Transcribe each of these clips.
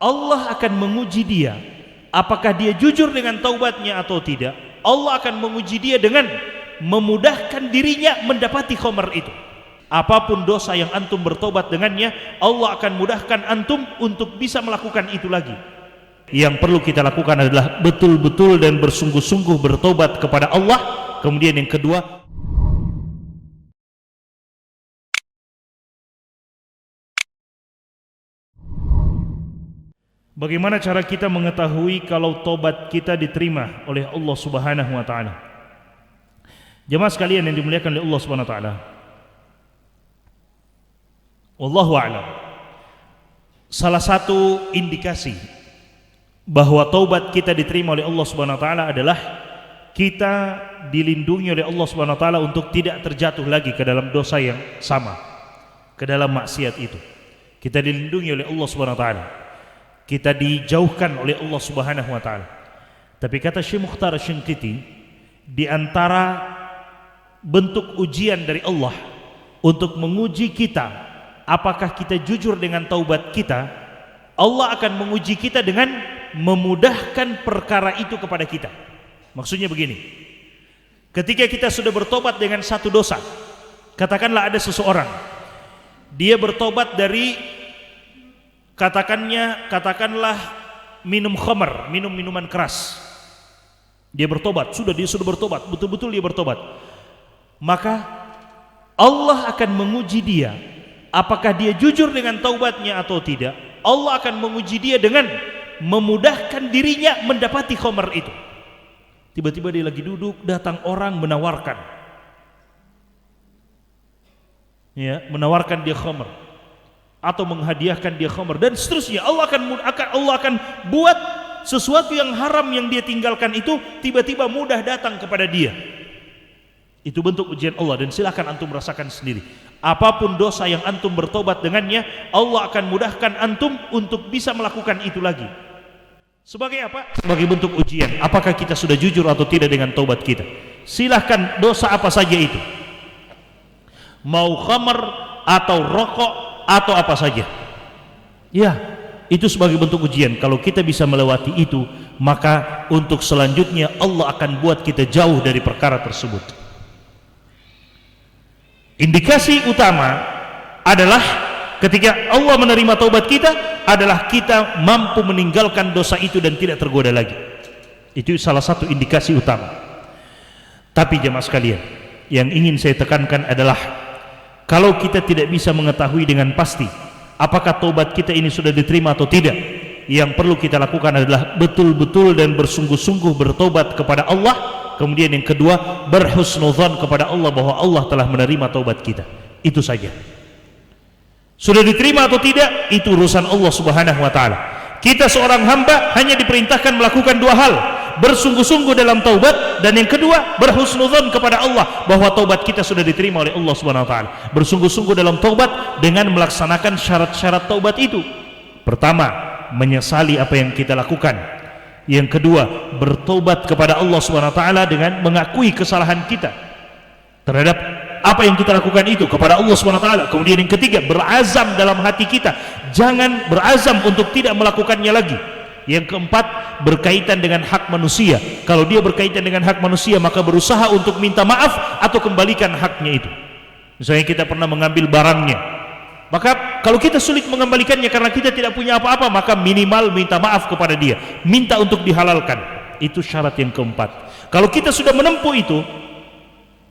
Allah akan menguji dia, apakah dia jujur dengan taubatnya atau tidak. Allah akan menguji dia dengan memudahkan dirinya mendapati khamar itu. Apapun dosa yang antum bertobat dengannya, Allah akan mudahkan antum untuk bisa melakukan itu lagi. Yang perlu kita lakukan adalah betul-betul dan bersungguh-sungguh bertobat kepada Allah. Kemudian yang kedua, bagaimana cara kita mengetahui kalau tobat kita diterima oleh Allah Subhanahu wa taala? Jemaah sekalian yang dimuliakan oleh Allah Subhanahu wa taala, wallahu a'lam, salah satu indikasi bahwa taubat kita diterima oleh Allah Subhanahu wa taala adalah kita dilindungi oleh Allah Subhanahu wa taala untuk tidak terjatuh lagi ke dalam dosa yang sama, ke dalam maksiat itu. Kita dilindungi oleh Allah Subhanahu wa taala, kita dijauhkan oleh Allah Subhanahu wa taala. Tapi kata Syekh Mukhtar Asy-Syanqiti, di antara bentuk ujian dari Allah untuk menguji kita apakah kita jujur dengan taubat kita, Allah akan menguji kita dengan memudahkan perkara itu kepada kita. Maksudnya begini, ketika kita sudah bertobat dengan satu dosa, katakanlah ada seseorang, dia bertobat dari katakanlah minum khamar, minum minuman keras. Dia bertobat, dia sudah bertobat, betul-betul dia bertobat. Maka Allah akan menguji dia, apakah dia jujur dengan taubatnya atau tidak. Allah akan menguji dia dengan memudahkan dirinya mendapati khamar itu. Tiba-tiba dia lagi duduk, datang orang menawarkan, ya, menawarkan dia khamar atau menghadiahkan dia khamar dan seterusnya. Allah akan buat sesuatu yang haram yang dia tinggalkan itu tiba-tiba mudah datang kepada dia. Itu bentuk ujian Allah, dan silakan antum merasakan sendiri. Apapun dosa yang antum bertobat dengannya, Allah akan mudahkan antum untuk bisa melakukan itu lagi. Sebagai apa? Sebagai bentuk ujian, apakah kita sudah jujur atau tidak dengan taubat kita. Silahkan dosa apa saja itu, mau khamar atau rokok atau apa saja, ya, itu sebagai bentuk ujian. Kalau kita bisa melewati itu, maka untuk selanjutnya Allah akan buat kita jauh dari perkara tersebut. Indikasi utama adalah ketika Allah menerima taubat kita adalah kita mampu meninggalkan dosa itu dan tidak tergoda lagi. Itu salah satu indikasi utama. Tapi jemaah sekalian, yang ingin saya tekankan adalah kalau kita tidak bisa mengetahui dengan pasti apakah taubat kita ini sudah diterima atau tidak, yang perlu kita lakukan adalah betul-betul dan bersungguh-sungguh bertobat kepada Allah. Kemudian yang kedua, berhusnudzon kepada Allah bahwa Allah telah menerima taubat kita. Itu saja. Sudah diterima atau tidak, itu urusan Allah Subhanahu wa taala. Kita seorang hamba hanya diperintahkan melakukan dua hal: bersungguh-sungguh dalam taubat, dan yang kedua, berhusnudzon kepada Allah bahwa taubat kita sudah diterima oleh Allah Subhanahu wa taala. Bersungguh-sungguh dalam taubat dengan melaksanakan syarat-syarat taubat itu. Pertama, menyesali apa yang kita lakukan. Yang kedua, bertobat kepada Allah Subhanahu wa taala dengan mengakui kesalahan kita terhadap apa yang kita lakukan itu kepada Allah Subhanahu wa taala. Kemudian yang ketiga, berazam dalam hati kita, jangan berazam untuk tidak melakukannya lagi. Yang keempat, berkaitan dengan hak manusia. Kalau dia berkaitan dengan hak manusia, maka berusaha untuk minta maaf atau kembalikan haknya itu. Misalnya kita pernah mengambil barangnya, maka kalau kita sulit mengembalikannya karena kita tidak punya apa-apa, maka minimal minta maaf kepada dia, minta untuk dihalalkan. Itu syarat yang keempat. Kalau kita sudah menempuh itu,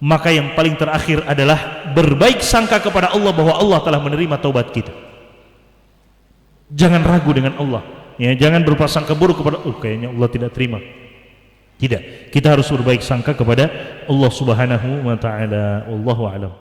maka yang paling terakhir adalah berbaik sangka kepada Allah bahwa Allah telah menerima taubat kita. Jangan ragu dengan Allah, ya, jangan berprasangka buruk kepada kayaknya Allah tidak terima. Tidak, kita harus berbaik sangka kepada Allah Subhanahu wa taala. Wallahu a'lam.